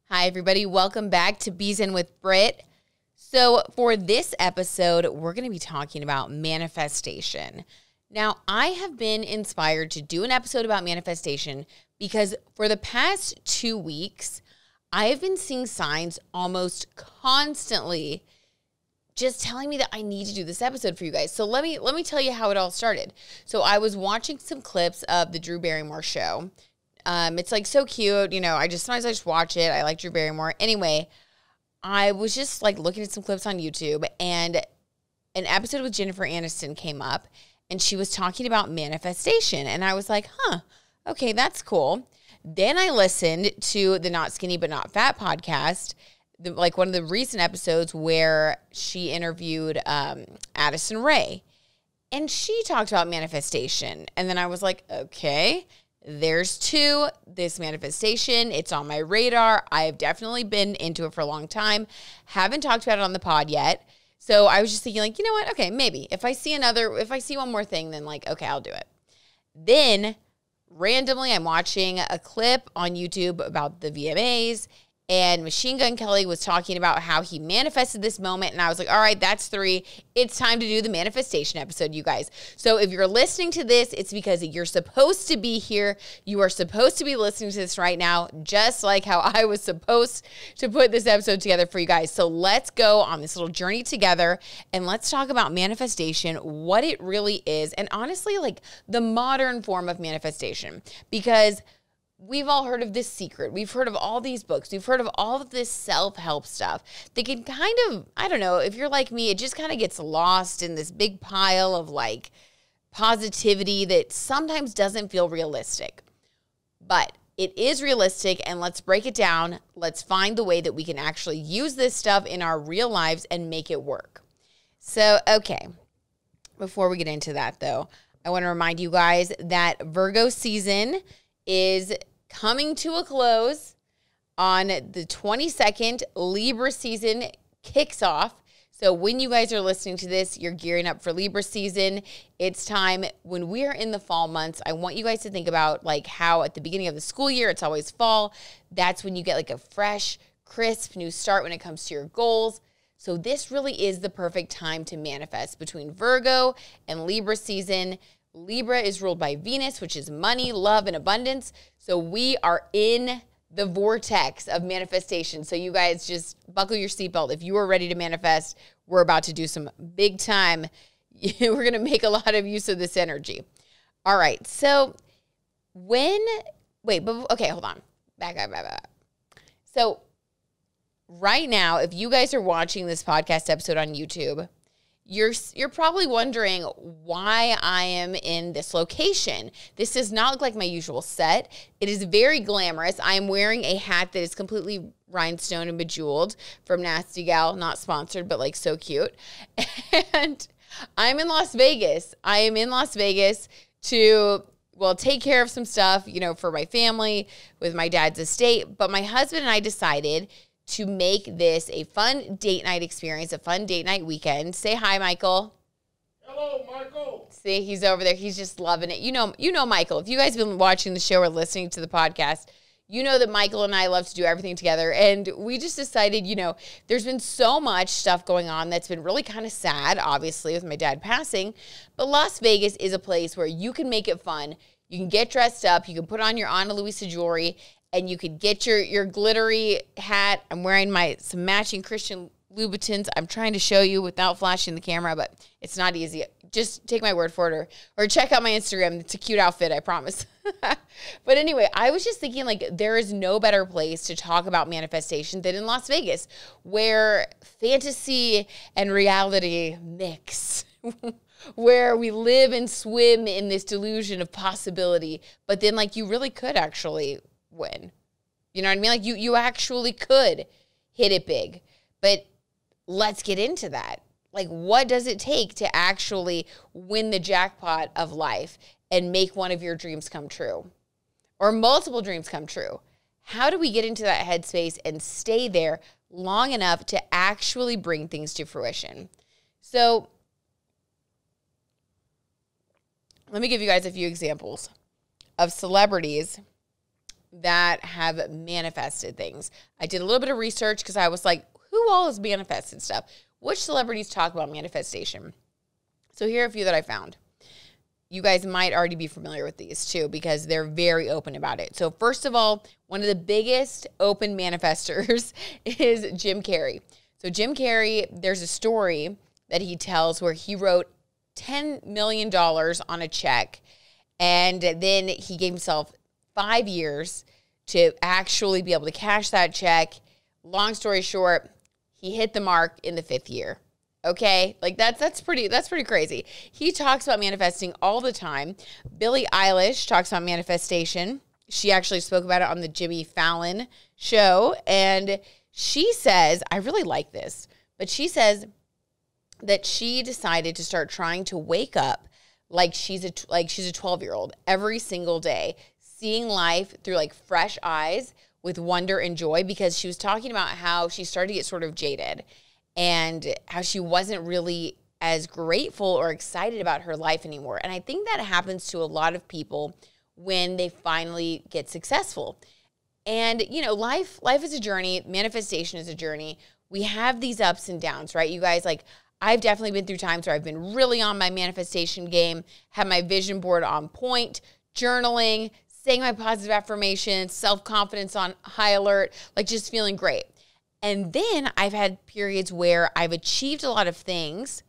Hi, everybody. Welcome back to Bees In with Brit. So for this episode, we're going to be talking about manifestation. Now, I have been inspired to do an episode about manifestation because for the past 2 weeks, I have been seeing signs almost constantly just telling me that I need to do this episode for you guys. So let me tell you how it all started. So I was watching some clips of the Drew Barrymore show. It's like so cute, you know, sometimes I just watch it. I like Drew Barrymore. Anyway, I was just like looking at some clips on YouTube and an episode with Jennifer Aniston came up and she was talking about manifestation. And I was like, okay, that's cool. Then I listened to the Not Skinny But Not Fat podcast, like one of the recent episodes where she interviewed Addison Rae. And she talked about manifestation. And then I was like, okay, there's two. This manifestation, it's on my radar. I've definitely been into it for a long time. Haven't talked about it on the pod yet. So I was just thinking like, you know what? Okay, maybe. If I see one more thing, then like, okay, I'll do it. Then randomly, I'm watching a clip on YouTube about the VMAs, and Machine Gun Kelly was talking about how he manifested this moment. And I was like, all right, that's 3. It's time to do the manifestation episode, you guys. So if you're listening to this, it's because you're supposed to be here. You are supposed to be listening to this right now, just like how I was supposed to put this episode together for you guys. So let's go on this little journey together and let's talk about manifestation, what it really is, and honestly, like the modern form of manifestation, because we've all heard of this secret. We've heard of all these books. We've heard of all of this self-help stuff. They can kind of, I don't know, if you're like me, it just kind of gets lost in this big pile of like positivity that sometimes doesn't feel realistic. But it is realistic, and let's break it down. Let's find the way that we can actually use this stuff in our real lives and make it work. So, okay, before we get into that though, I want to remind you guys that Virgo season is coming to a close on the 22nd. Libra season kicks off. So when you guys are listening to this, you're gearing up for Libra season. It's time when we're in the fall months. I want you guys to think about like how at the beginning of the school year, it's always fall. That's when you get like a fresh, crisp new start when it comes to your goals. So this really is the perfect time to manifest between Virgo and Libra season. Libra is ruled by Venus, which is money, love, and abundance. So we are in the vortex of manifestation. So you guys just buckle your seatbelt. If you are ready to manifest, we're about to do some big time. We're going to make a lot of use of this energy. All right. So okay, hold on. Back up. So right now, if you guys are watching this podcast episode on YouTube, you're probably wondering why I am in this location. This does not look like my usual set. It is very glamorous. I am wearing a hat that is completely rhinestone and bejeweled from Nasty Gal, not sponsored, but like so cute. And I'm in Las Vegas. I am in Las Vegas to, well, take care of some stuff, you know, for my family with my dad's estate. But my husband and I decided to make this a fun date night experience, a fun date night weekend. Say hi, Michael. Hello, Michael. See, he's over there. He's just loving it. You know Michael. If you guys have been watching the show or listening to the podcast, you know that Michael and I love to do everything together. And we just decided, you know, there's been so much stuff going on that's been really kind of sad, obviously, with my dad passing. But Las Vegas is a place where you can make it fun. You can get dressed up. You can put on your Luisa Jewelry. And you could get your glittery hat. I'm wearing some matching Christian Louboutins. I'm trying to show you without flashing the camera, but it's not easy. Just take my word for it or check out my Instagram. It's a cute outfit, I promise. But anyway, I was just thinking like there is no better place to talk about manifestation than in Las Vegas, where fantasy and reality mix. Where we live and swim in this delusion of possibility, but then like you really could actually win. You know what I mean? Like you actually could hit it big. But let's get into that. Like, what does it take to actually win the jackpot of life and make one of your dreams come true? Or multiple dreams come true? How do we get into that headspace and stay there long enough to actually bring things to fruition? So let me give you guys a few examples of celebrities that have manifested things. I did a little bit of research because I was like, who all has manifested stuff? Which celebrities talk about manifestation? So here are a few that I found. You guys might already be familiar with these too because they're very open about it. So first of all, one of the biggest open manifestors is Jim Carrey. So Jim Carrey, there's a story that he tells where he wrote $10 million on a check, and then he gave himself 5 years to actually be able to cash that check. Long story short, he hit the mark in the 5th year. Okay, like that's pretty crazy. He talks about manifesting all the time. Billie Eilish talks about manifestation. She actually spoke about it on the Jimmy Fallon show, and she says, I really like this, but she says that she decided to start trying to wake up like she's a 12-year-old every single day, seeing life through like fresh eyes with wonder and joy, because she was talking about how she started to get sort of jaded and how she wasn't really as grateful or excited about her life anymore. And I think that happens to a lot of people when they finally get successful. And, you know, life is a journey. Manifestation is a journey. We have these ups and downs, right? You guys, like, I've definitely been through times where I've been really on my manifestation game, have my vision board on point, journaling, saying my positive affirmations, self-confidence on high alert, like just feeling great. And then I've had periods where I've achieved a lot of things,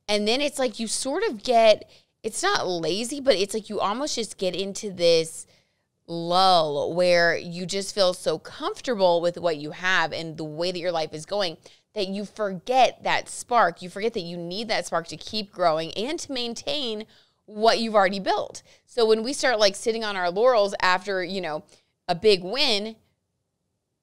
and then it's like you sort of get, it's not lazy, but it's like you almost just get into this lull where you just feel so comfortable with what you have and the way that your life is going that you forget that spark. You forget that you need that spark to keep growing and to maintain what you've already built. So when we start like sitting on our laurels after, you know, a big win,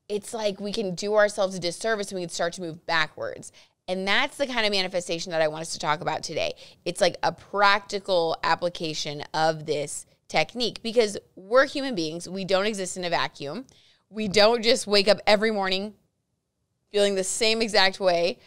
it's like we can do ourselves a disservice and we can start to move backwards. And that's the kind of manifestation that I want us to talk about today. It's like a practical application of this technique because we're human beings. We don't exist in a vacuum. We don't just wake up every morning feeling the same exact way,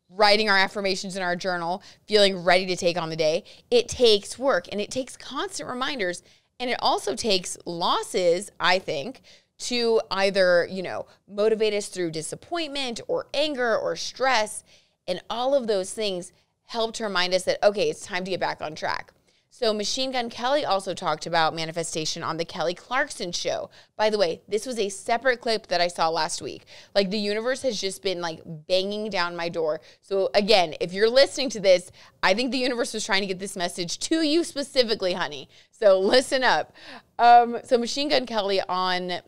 writing our affirmations in our journal, feeling ready to take on the day. It takes work and it takes constant reminders. And it also takes losses, I think, to either, you know, motivate us through disappointment or anger or stress. And all of those things help to remind us that, okay, it's time to get back on track. So Machine Gun Kelly also talked about manifestation on the Kelly Clarkson show. By the way, this was a separate clip that I saw last week. Like the universe has just been like banging down my door. So again, if you're listening to this, I think the universe was trying to get this message to you specifically, honey. So listen up. So Machine Gun Kelly on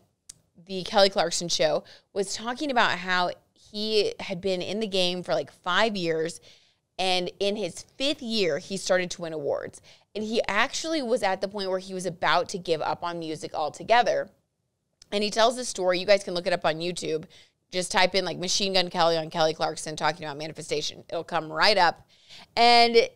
the Kelly Clarkson show was talking about how he had been in the game for like 5 years, and in his 5th year, he started to win awards. And he actually was at the point where he was about to give up on music altogether. And he tells this story. You guys can look it up on YouTube. Just type in like Machine Gun Kelly on Kelly Clarkson talking about manifestation. It'll come right up. And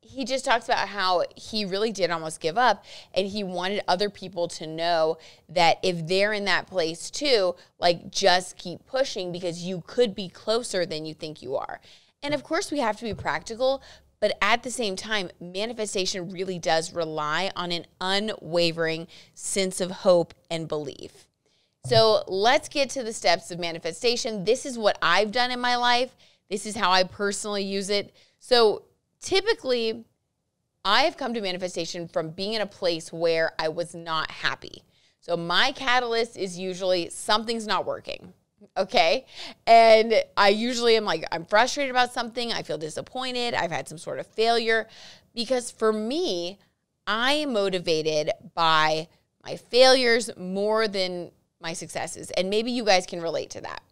he just talks about how he really did almost give up, and he wanted other people to know that if they're in that place too, like just keep pushing because you could be closer than you think you are. And of course we have to be practical, but at the same time, manifestation really does rely on an unwavering sense of hope and belief. So let's get to the steps of manifestation. This is what I've done in my life. This is how I personally use it. So typically, I have come to manifestation from being in a place where I was not happy. So my catalyst is usually something's not working, okay? And I usually am like, I'm frustrated about something. I feel disappointed. I've had some sort of failure. Because for me, I am motivated by my failures more than my successes. And maybe you guys can relate to that.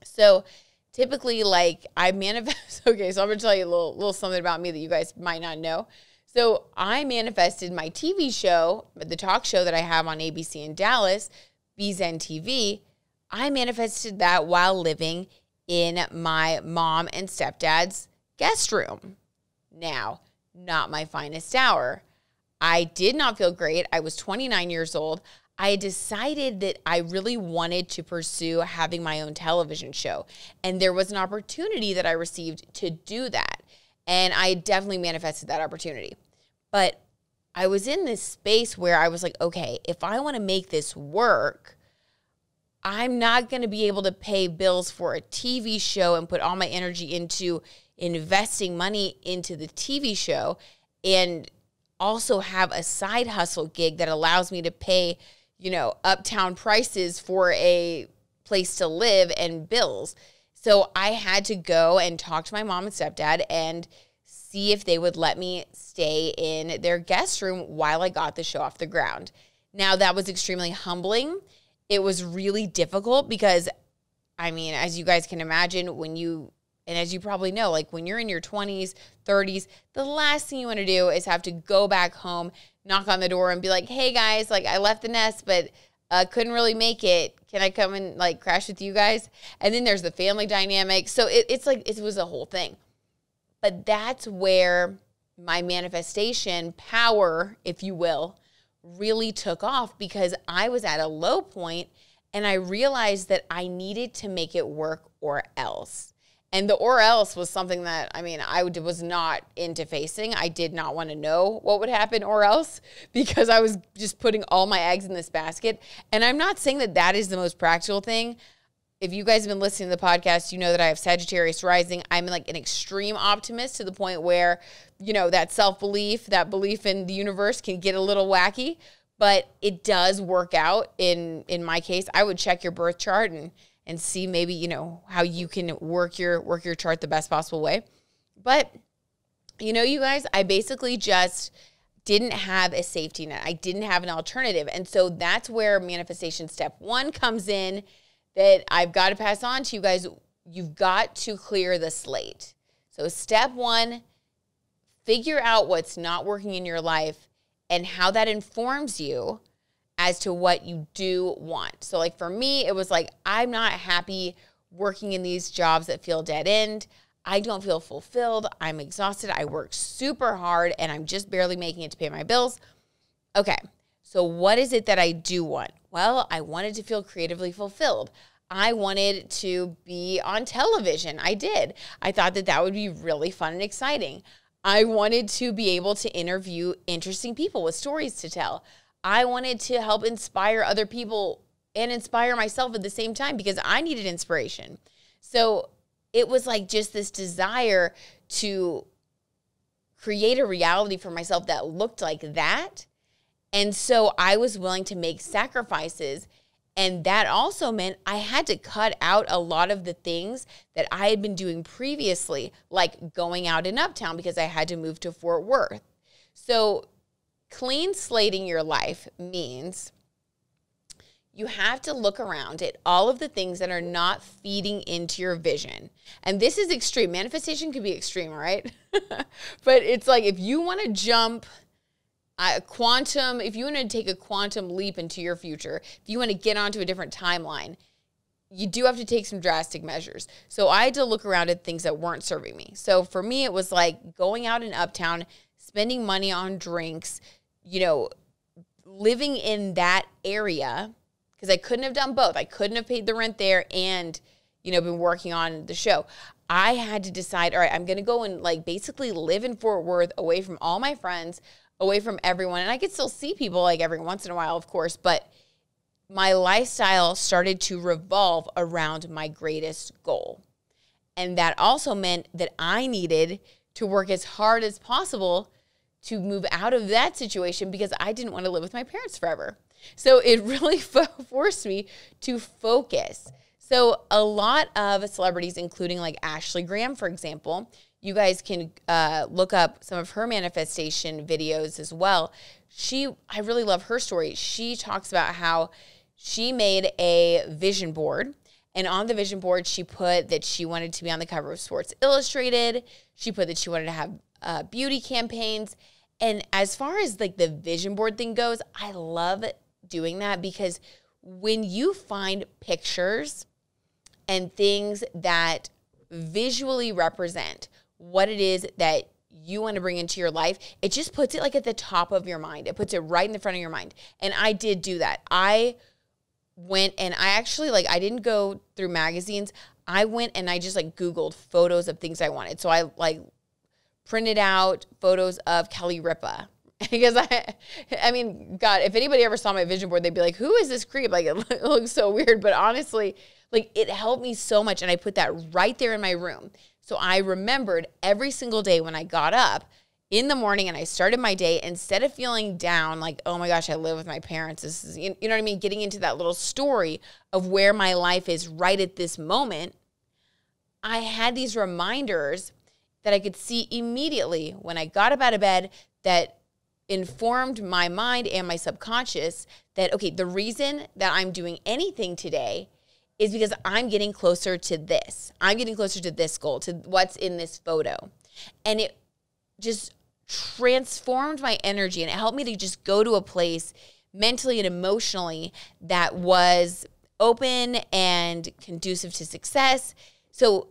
So typically, like, I manifest. Okay, so I'm going to tell you a little something about me that you guys might not know. So I manifested my TV show, the talk show that I have on ABC in Dallas, BZN TV. I manifested that while living in my mom and stepdad's guest room. Now, not my finest hour. I did not feel great. I was 29 years old. I decided that I really wanted to pursue having my own television show. And there was an opportunity that I received to do that. And I definitely manifested that opportunity. But I was in this space where I was like, okay, if I want to make this work, I'm not going to be able to pay bills for a TV show and put all my energy into investing money into the TV show and also have a side hustle gig that allows me to pay, uptown prices for a place to live and bills. So I had to go and talk to my mom and stepdad and see if they would let me stay in their guest room while I got the show off the ground. Now, that was extremely humbling. It was really difficult because, as you guys can imagine, and as you probably know, like when you're in your 20s, 30s, the last thing you want to do is have to go back home, knock on the door and be like, hey guys, like I left the nest, but couldn't really make it. Can I come and like crash with you guys? And then there's the family dynamic. So it's like, it was a whole thing. But that's where my manifestation power, if you will, really took off because I was at a low point and I realized that I needed to make it work or else. And the or else was something that, I was not into facing. I did not want to know what would happen or else because I was just putting all my eggs in this basket. And I'm not saying that that is the most practical thing. If you guys have been listening to the podcast, you know that I have Sagittarius rising. I'm like an extreme optimist to the point where, that self-belief, that belief in the universe can get a little wacky, but it does work out. In my case, I would check your birth chart and see maybe, how you can work your chart the best possible way. But, you guys, I basically just didn't have a safety net. I didn't have an alternative. And so that's where manifestation step 1 comes in that I've got to pass on to you guys. You've got to clear the slate. So step 1, figure out what's not working in your life and how that informs you as to what you do want. So like for me, it was like, I'm not happy working in these jobs that feel dead end. I don't feel fulfilled. I'm exhausted. I work super hard and I'm just barely making it to pay my bills. Okay, so what is it that I do want? Well, I wanted to feel creatively fulfilled. I wanted to be on television. I did. I thought that that would be really fun and exciting. I wanted to be able to interview interesting people with stories to tell. I wanted to help inspire other people and inspire myself at the same time because I needed inspiration. So it was like just this desire to create a reality for myself that looked like that. And so I was willing to make sacrifices. And that also meant I had to cut out a lot of the things that I had been doing previously, like going out in Uptown because I had to move to Fort Worth. So clean slating your life means you have to look around at all of the things that are not feeding into your vision. And this is extreme. Manifestation could be extreme, right? But it's like if you want to jump if you want to take a quantum leap into your future, if you want to get onto a different timeline, you do have to take some drastic measures. So I had to look around at things that weren't serving me. So for me, it was like going out in Uptown, spending money on drinks, living in that area because I couldn't have done both. I couldn't have paid the rent there and, been working on the show. I had to decide, all right, I'm going to go and like basically live in Fort Worth away from all my friends, away from everyone. And I could still see people like every once in a while, of course, but my lifestyle started to revolve around my greatest goal. And that also meant that I needed to work as hard as possible to move out of that situation because I didn't want to live with my parents forever. So it really forced me to focus. So a lot of celebrities, including like Ashley Graham, for example, you guys can look up some of her manifestation videos as well. I really love her story. She talks about how she made a vision board. And on the vision board, she put that she wanted to be on the cover of Sports Illustrated. She put that she wanted to have beauty campaigns. And as far as like the vision board thing goes, I love doing that because when you find pictures and things that visually represent what it is that you want to bring into your life, it just puts it like at the top of your mind. It puts it right in the front of your mind. And I did do that. I went and I actually I didn't go through magazines. I went and I just Googled photos of things I wanted. So I printed out photos of Kelly Ripa. Because I mean, God, if anybody ever saw my vision board, they'd be like, who is this creep? Like, it looks so weird. But honestly, like, it helped me so much. And I put that right there in my room. So I remembered every single day when I got up in the morning and I started my day, instead of feeling down, like, oh my gosh, I live with my parents. This is, you know what I mean? Getting into that little story of where my life is right at this moment, I had these reminders that I could see immediately when I got up out of bed that informed my mind and my subconscious that, okay, the reason that I'm doing anything today is because I'm getting closer to this. I'm getting closer to this goal, to what's in this photo. And it just transformed my energy, and it helped me to just go to a place mentally and emotionally that was open and conducive to success. So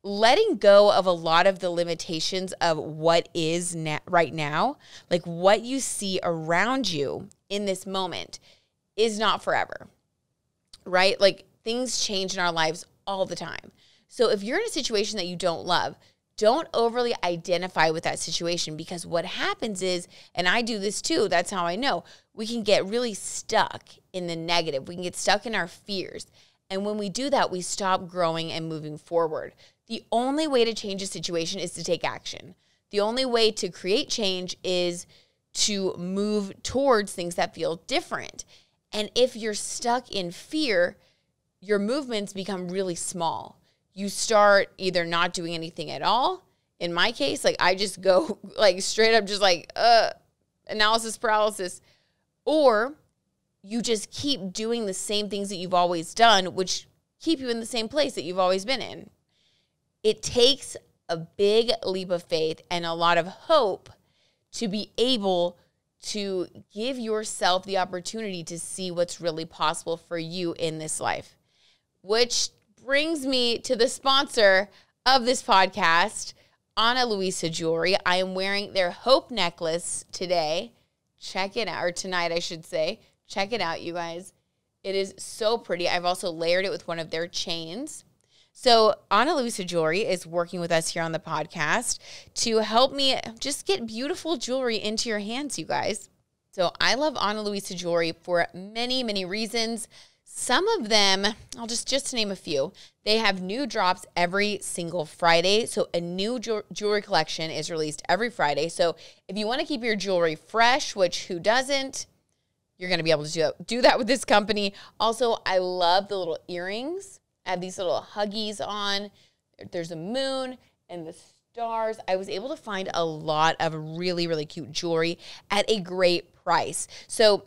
letting go of a lot of the limitations of what is right now, like what you see around you in this moment, is not forever, right? Like, things change in our lives all the time. So if you're in a situation that you don't love, don't overly identify with that situation, because what happens is, and I do this too, that's how I know, we can get really stuck in the negative. We can get stuck in our fears. And when we do that, we stop growing and moving forward. The only way to change a situation is to take action. The only way to create change is to move towards things that feel different. And if you're stuck in fear, your movements become really small. You start either not doing anything at all. In my case, like, I just go like straight up just like analysis paralysis, or you just keep doing the same things that you've always done, which keep you in the same place that you've always been in. It takes a big leap of faith and a lot of hope to be able to give yourself the opportunity to see what's really possible for you in this life. Which brings me to the sponsor of this podcast, Luisa Jewelry. I am wearing their Hope necklace today. Check it out, or tonight, I should say. Check it out, you guys. It is so pretty. I've also layered it with one of their chains. So Luisa Jewelry is working with us here on the podcast to help me just get beautiful jewelry into your hands, you guys. So I love Luisa Jewelry for many, many reasons. Some of them, I'll just to name a few, they have new drops every single Friday. So a new jewelry collection is released every Friday. So if you want to keep your jewelry fresh, which who doesn't, you're going to be able to do that with this company. Also, I love the little earrings. I have these little huggies on. There's a moon and the stars. I was able to find a lot of really, really cute jewelry at a great price. So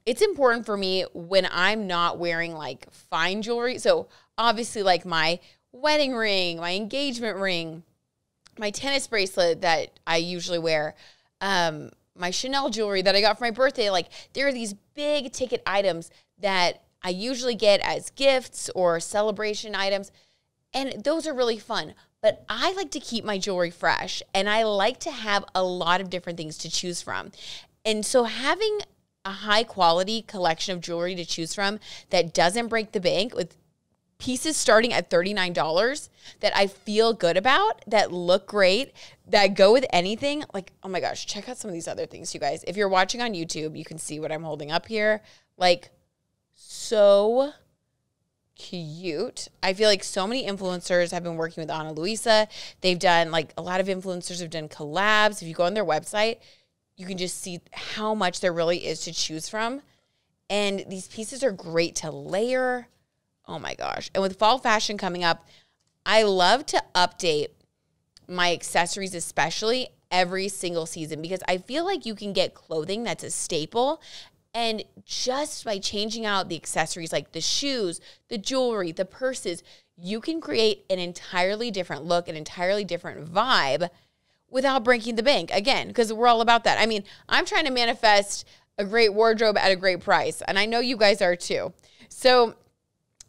it's important for me when I'm not wearing like fine jewelry. So obviously, like my wedding ring, my engagement ring, my tennis bracelet that I usually wear, my Chanel jewelry that I got for my birthday. Like, there are these big ticket items that I usually get as gifts or celebration items, and those are really fun. But I like to keep my jewelry fresh, and I like to have a lot of different things to choose from. And so having a high quality collection of jewelry to choose from that doesn't break the bank, with pieces starting at $39 that I feel good about, that look great, that go with anything. Like, oh my gosh, check out some of these other things, you guys. If you're watching on YouTube, you can see what I'm holding up here. Like, so cute. I feel like so many influencers have been working with Luisa. They've done, like, a lot of influencers have done collabs. If you go on their website, you can just see how much there really is to choose from. And these pieces are great to layer. Oh my gosh. And with fall fashion coming up, I love to update my accessories, especially every single season, because I feel like you can get clothing that's a staple. And just by changing out the accessories, like the shoes, the jewelry, the purses, you can create an entirely different look, an entirely different vibe without breaking the bank. Again, because we're all about that. I mean, I'm trying to manifest a great wardrobe at a great price, and I know you guys are too. So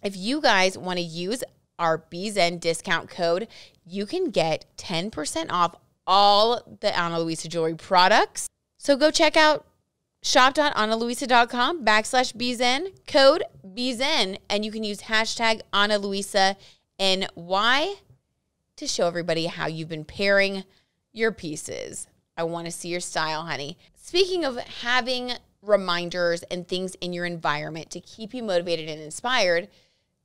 if you guys want to use our BZen discount code, you can get 10% off all the Luisa Jewelry products. So go check out shop.analuisa.com/BZen, code BZen, and you can use hashtag AnaLuisaNY to show everybody how you've been pairing your pieces. I want to see your style, honey. speaking of having reminders and things in your environment to keep you motivated and inspired,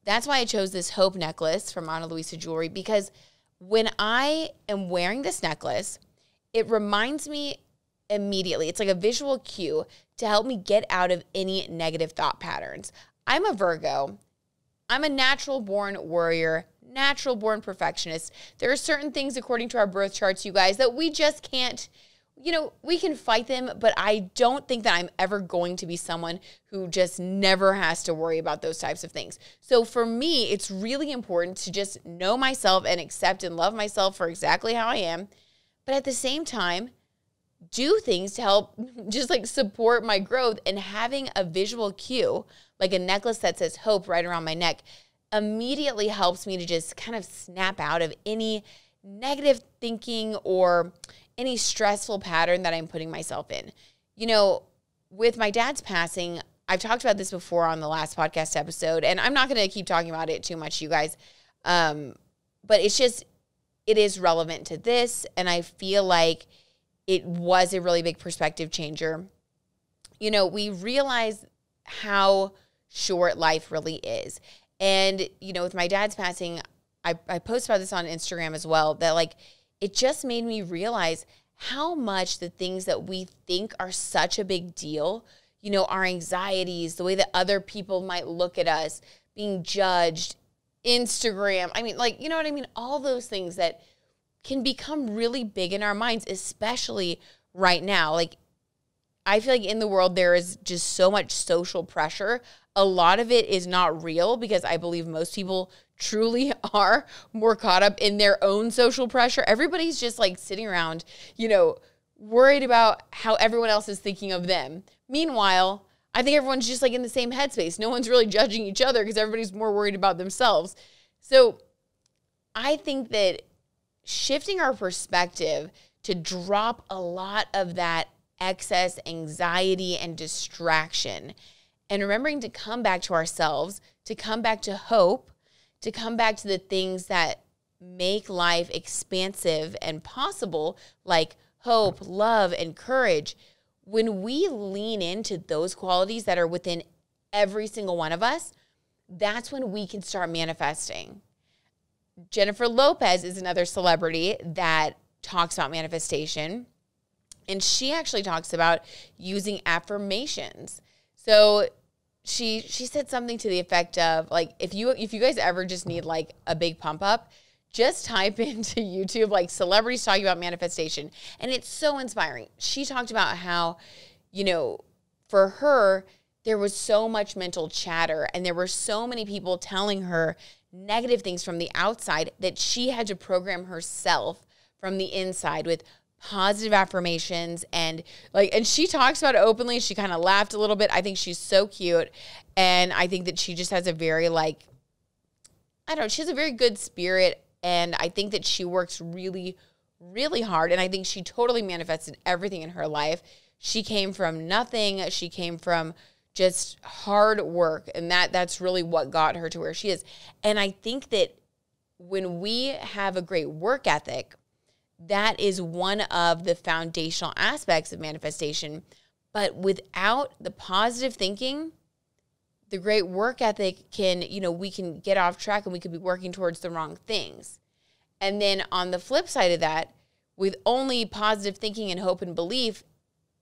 that's why I chose this hope necklace from Luisa Jewelry, because when I am wearing this necklace, it reminds me immediately. It's like a visual cue to help me get out of any negative thought patterns. I'm a Virgo. I'm a natural-born warrior, natural-born perfectionist. There are certain things, according to our birth charts, you guys, that we just can't, we can fight them, but I don't think that I'm ever going to be someone who just never has to worry about those types of things. So for me, it's really important to just know myself and accept and love myself for exactly how I am, but at the same time, do things to help just like support my growth. And having a visual cue, like a necklace that says hope right around my neck, immediately helps me to just kind of snap out of any negative thinking or any stressful pattern that I'm putting myself in. With my dad's passing, I've talked about this before on the last podcast episode, and I'm not going to keep talking about it too much, you guys. But it is relevant to this, and I feel like it was a really big perspective changer. We realize how short life really is. And, with my dad's passing, I posted about this on Instagram as well, that like, it just made me realize how much the things that we think are such a big deal, our anxieties, the way that other people might look at us, being judged, Instagram. I mean, like, you know what I mean? All those things that can become really big in our minds, especially right now. Like, I feel like in the world, there is just so much social pressure. A lot of it is not real because I believe most people truly are more caught up in their own social pressure. Everybody's just like sitting around, worried about how everyone else is thinking of them. Meanwhile, I think everyone's just like in the same headspace. No one's really judging each other because everybody's more worried about themselves. So I think that shifting our perspective to drop a lot of that excess anxiety and distraction, and remembering to come back to ourselves, to come back to hope, to come back to the things that make life expansive and possible, like hope, love, and courage. When we lean into those qualities that are within every single one of us, that's when we can start manifesting. Jennifer Lopez is another celebrity that talks about manifestation, and she actually talks about using affirmations. So she said something to the effect of, like, if you guys ever just need like a big pump up, just type into YouTube like celebrities talking about manifestation, and it's so inspiring. She talked about how, for her, there was so much mental chatter and there were so many people telling her negative things from the outside that she had to program herself from the inside with positive affirmations. And she talks about it openly. She kind of laughed a little bit. I think she's so cute. And I think that she just has a very she has a very good spirit. And I think that she works really, really hard. And I think she totally manifested everything in her life. She came from nothing. She came from just hard work. And that's really what got her to where she is. And I think that when we have a great work ethic, that is one of the foundational aspects of manifestation. But without the positive thinking, the great work ethic can, we can get off track and we could be working towards the wrong things. And then on the flip side of that, with only positive thinking and hope and belief,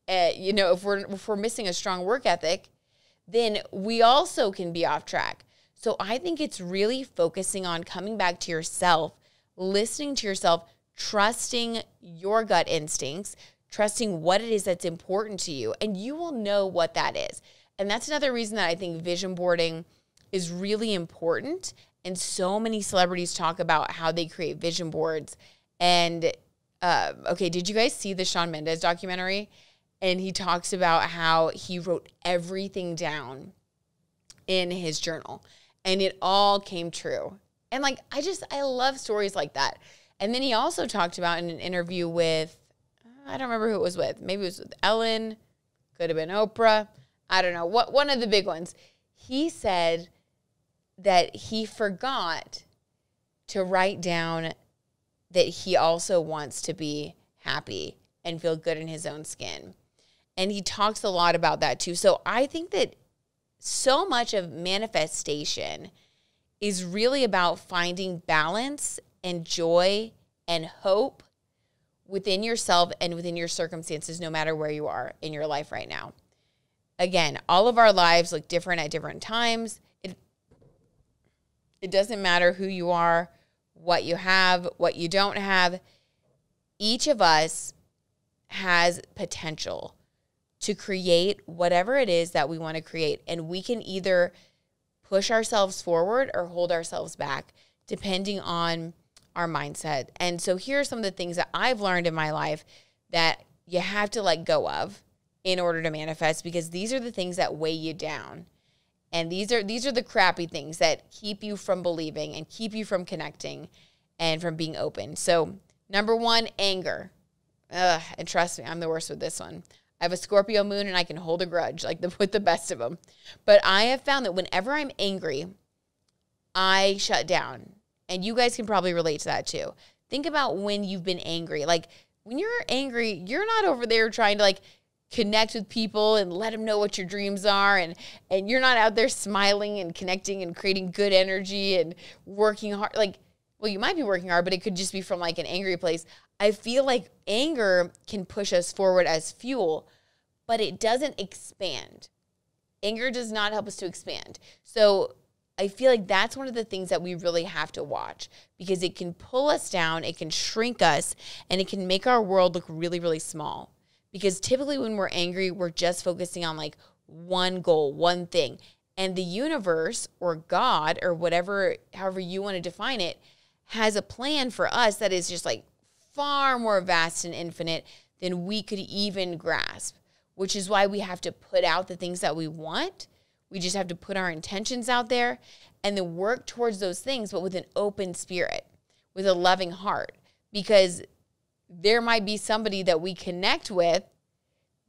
if we're missing a strong work ethic, then we also can be off track. So I think it's really focusing on coming back to yourself, listening to yourself, trusting your gut instincts, trusting what it is that's important to you, and you will know what that is. And that's another reason that I think vision boarding is really important. And so many celebrities talk about how they create vision boards. And, did you guys see the Shawn Mendes documentary? And he talks about how he wrote everything down in his journal and it all came true. And I love stories like that. And then he also talked about in an interview with, I don't remember who it was with. Maybe it was with Ellen, could have been Oprah. I don't know, one of the big ones. He said that he forgot to write down that he also wants to be happy and feel good in his own skin. And he talks a lot about that too. So I think that so much of manifestation is really about finding balance and joy and hope within yourself and within your circumstances, no matter where you are in your life right now. Again, all of our lives look different at different times. It doesn't matter who you are, what you have, what you don't have. Each of us has potential to create whatever it is that we want to create. And we can either push ourselves forward or hold ourselves back, depending on our mindset. And so here are some of the things that I've learned in my life that you have to let go of in order to manifest, because these are the things that weigh you down. And these are the crappy things that keep you from believing and keep you from connecting and from being open. So number one, anger. And trust me, I'm the worst with this one. I have a Scorpio moon and I can hold a grudge with the best of them. But I have found that whenever I'm angry, I shut down. And you guys can probably relate to that too. Think about when you've been angry. Like when you're angry, you're not over there trying to connect with people and let them know what your dreams are. And you're not out there smiling and connecting and creating good energy and working hard. Well, you might be working hard, but it could just be from an angry place. I feel like anger can push us forward as fuel, but it doesn't expand. Anger does not help us to expand. So I feel like that's one of the things that we really have to watch, because it can pull us down, it can shrink us, and it can make our world look really, really small. Because typically when we're angry, we're just focusing on one goal, one thing. And the universe or God or however you want to define it, has a plan for us that is just far more vast and infinite than we could even grasp, which is why we have to put out the things that we want. We just have to put our intentions out there and then work towards those things, but with an open spirit, with a loving heart, because there might be somebody that we connect with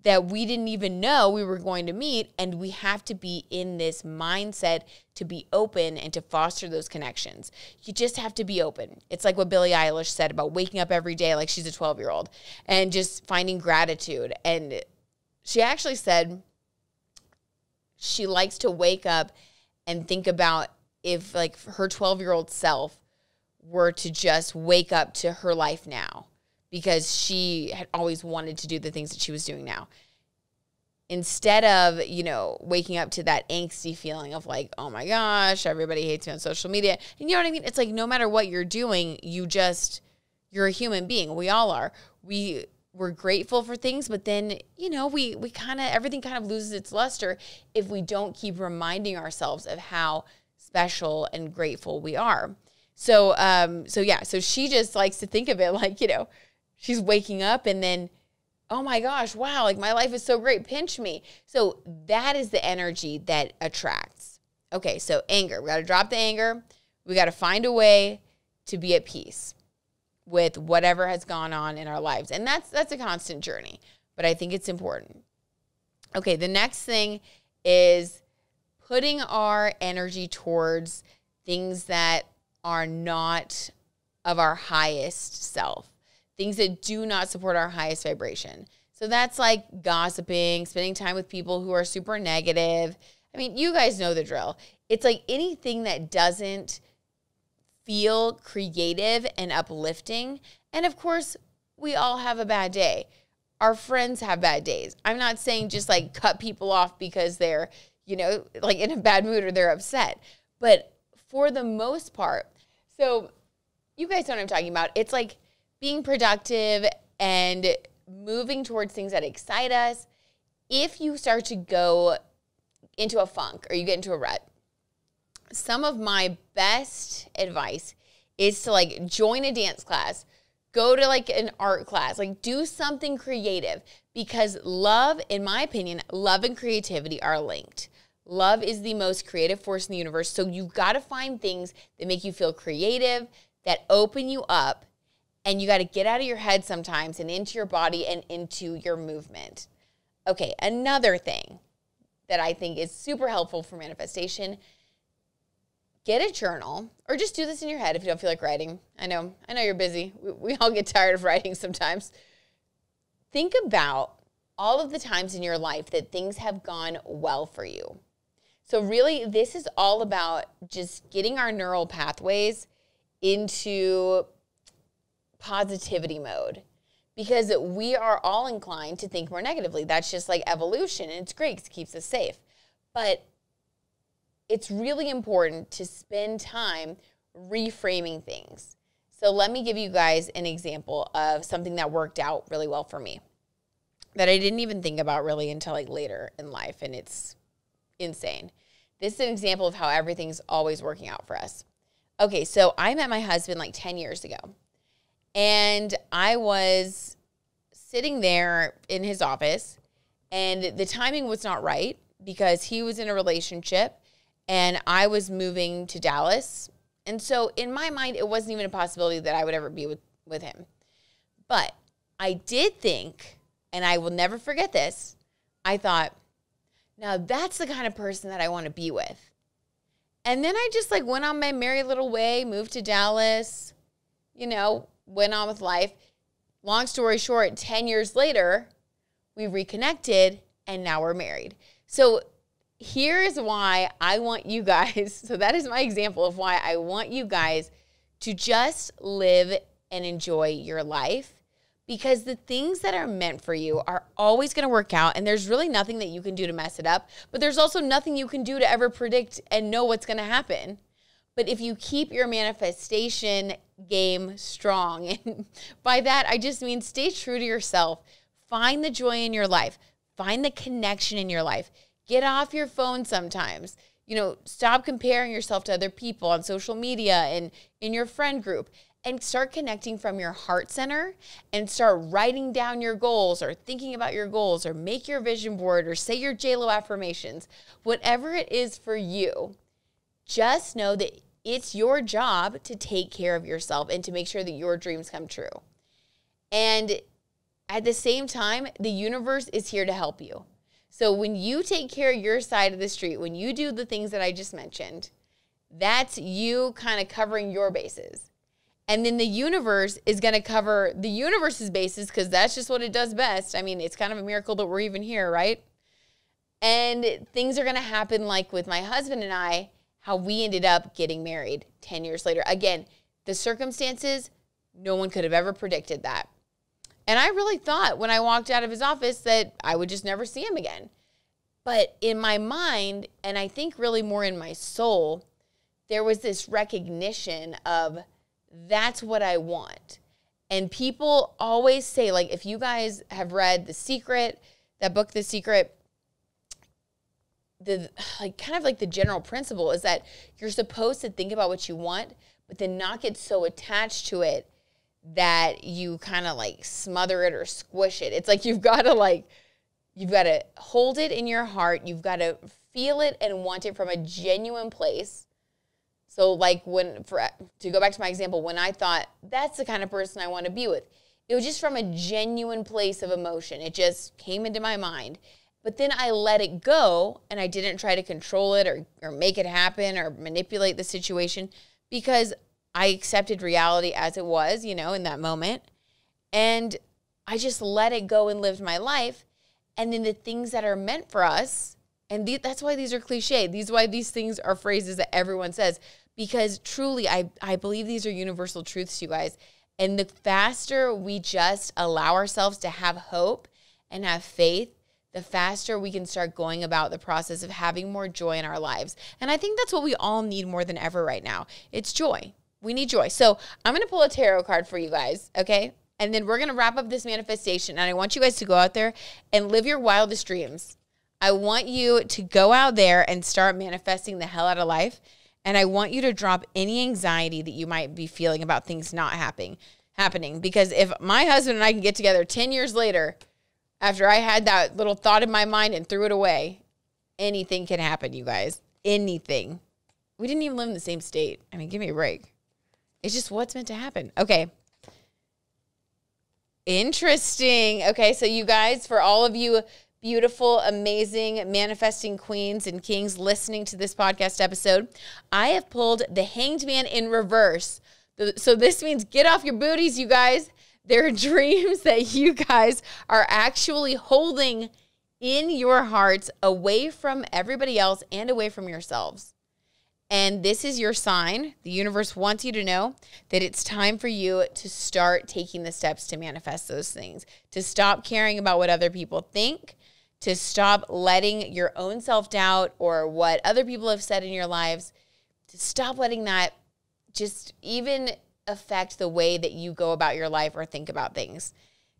that we didn't even know we were going to meet, and we have to be in this mindset to be open and to foster those connections. You just have to be open. It's like what Billie Eilish said about waking up every day like she's a 12-year-old and just finding gratitude. And she actually said she likes to wake up and think about if her 12-year-old self were to just wake up to her life now, because she had always wanted to do the things that she was doing now. Instead of, waking up to that angsty feeling of oh my gosh, everybody hates me on social media. And you know what I mean? It's no matter what you're doing, you're a human being. We all are. We're grateful for things, but then, we kind of, everything kind of loses its luster if we don't keep reminding ourselves of how special and grateful we are. So she just likes to think of it she's waking up and then, oh my gosh, wow, my life is so great, pinch me. So that is the energy that attracts. Okay, so anger. We got to drop the anger. We got to find a way to be at peace with whatever has gone on in our lives. And that's a constant journey, but I think it's important. Okay, the next thing is putting our energy towards things that are not of our highest self. Things that do not support our highest vibration. So that's gossiping, spending time with people who are super negative. I mean, you guys know the drill. It's anything that doesn't feel creative and uplifting. And of course, we all have a bad day. Our friends have bad days. I'm not saying just cut people off because they're, in a bad mood or they're upset. But for the most part, so you guys know what I'm talking about. It's being productive and moving towards things that excite us. If you start to go into a funk or you get into a rut, some of my best advice is to join a dance class, go to an art class, do something creative, because love, in my opinion, love and creativity are linked. Love is the most creative force in the universe. So you've got to find things that make you feel creative, that open you up. And you got to get out of your head sometimes and into your body and into your movement. Okay, another thing that I think is super helpful for manifestation, get a journal, or just do this in your head if you don't feel like writing. I know you're busy. We all get tired of writing sometimes. Think about all of the times in your life that things have gone well for you. So really, this is all about just getting our neural pathways into positivity mode, because we are all inclined to think more negatively. That's just like evolution, and it's great because it keeps us safe. But it's really important to spend time reframing things. So let me give you guys an example of something that worked out really well for me that I didn't even think about really until like later in life, and it's insane. This is an example of how everything's always working out for us. Okay, so I met my husband like 10 years ago, and I was sitting there in his office, and the timing was not right because he was in a relationship and I was moving to Dallas. And so in my mind, it wasn't even a possibility that I would ever be with him. But I did think, and I will never forget this, I thought, now that's the kind of person that I want to be with. And then I just like went on my merry little way, moved to Dallas, went on with life. Long story short, 10 years later, we reconnected and now we're married. So here's why I want you guys, so that is my example of why I want you guys to just live and enjoy your life, because the things that are meant for you are always going to work out, and there's really nothing that you can do to mess it up, but there's also nothing you can do to ever predict and know what's going to happen. But if you keep your manifestation game strong, and by that I just mean stay true to yourself, find the joy in your life, find the connection in your life, get off your phone sometimes, stop comparing yourself to other people on social media and in your friend group, and start connecting from your heart center and start writing down your goals or thinking about your goals or make your vision board or say your JLo affirmations. Whatever it is for you, just know that it's your job to take care of yourself and to make sure that your dreams come true. And at the same time, the universe is here to help you. So when you take care of your side of the street, when you do the things that I just mentioned, that's you kind of covering your bases. And then the universe is going to cover the universe's bases, because that's just what it does best. I mean, it's kind of a miracle that we're even here, right? And things are going to happen like with my husband and I, how we ended up getting married 10 years later. Again, the circumstances, no one could have ever predicted that. And I really thought when I walked out of his office that I would just never see him again. But in my mind, and I think really more in my soul, there was this recognition of that's what I want. And people always say, like, if you guys have read The Secret, that book, The Secret, the general principle is that you're supposed to think about what you want, but then not get so attached to it that you kind of like smother it or squish it. It's like you've got to hold it in your heart. You've got to feel it and want it from a genuine place. So like to go back to my example, when I thought that's the kind of person I want to be with, it was just from a genuine place of emotion. It just came into my mind. But then I let it go, and I didn't try to control it or make it happen or manipulate the situation, because I accepted reality as it was, in that moment. And I just let it go and lived my life. And then the things that are meant for us, and that's why these are cliche. These why these things are phrases that everyone says, because truly I believe these are universal truths, you guys. And the faster we just allow ourselves to have hope and have faith, the faster we can start going about the process of having more joy in our lives. And I think that's what we all need more than ever right now. It's joy. We need joy. So I'm going to pull a tarot card for you guys, okay? And then we're going to wrap up this manifestation. And I want you guys to go out there and live your wildest dreams. I want you to go out there and start manifesting the hell out of life. And I want you to drop any anxiety that you might be feeling about things not happening. Because if my husband and I can get together 10 years later, after I had that little thought in my mind and threw it away, anything can happen, you guys. Anything. We didn't even live in the same state. I mean, give me a break. It's just what's meant to happen. Okay. Interesting. Okay, so you guys, for all of you beautiful, amazing, manifesting queens and kings listening to this podcast episode, I have pulled the Hanged Man in reverse. So this means get off your booties, you guys. They're dreams that you guys are actually holding in your hearts away from everybody else and away from yourselves. And this is your sign. The universe wants you to know that it's time for you to start taking the steps to manifest those things, to stop caring about what other people think, to stop letting your own self-doubt or what other people have said in your lives, to stop letting that just even affect the way that you go about your life or think about things.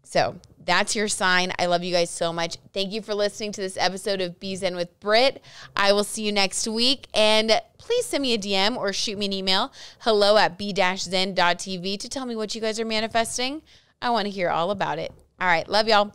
So that's your sign. I love you guys so much. Thank you for listening to this episode of Be Zen with Brit. I will see you next week. And please send me a DM or shoot me an email, hello@b-zen.tv, to tell me what you guys are manifesting. I want to hear all about it. All right. Love y'all.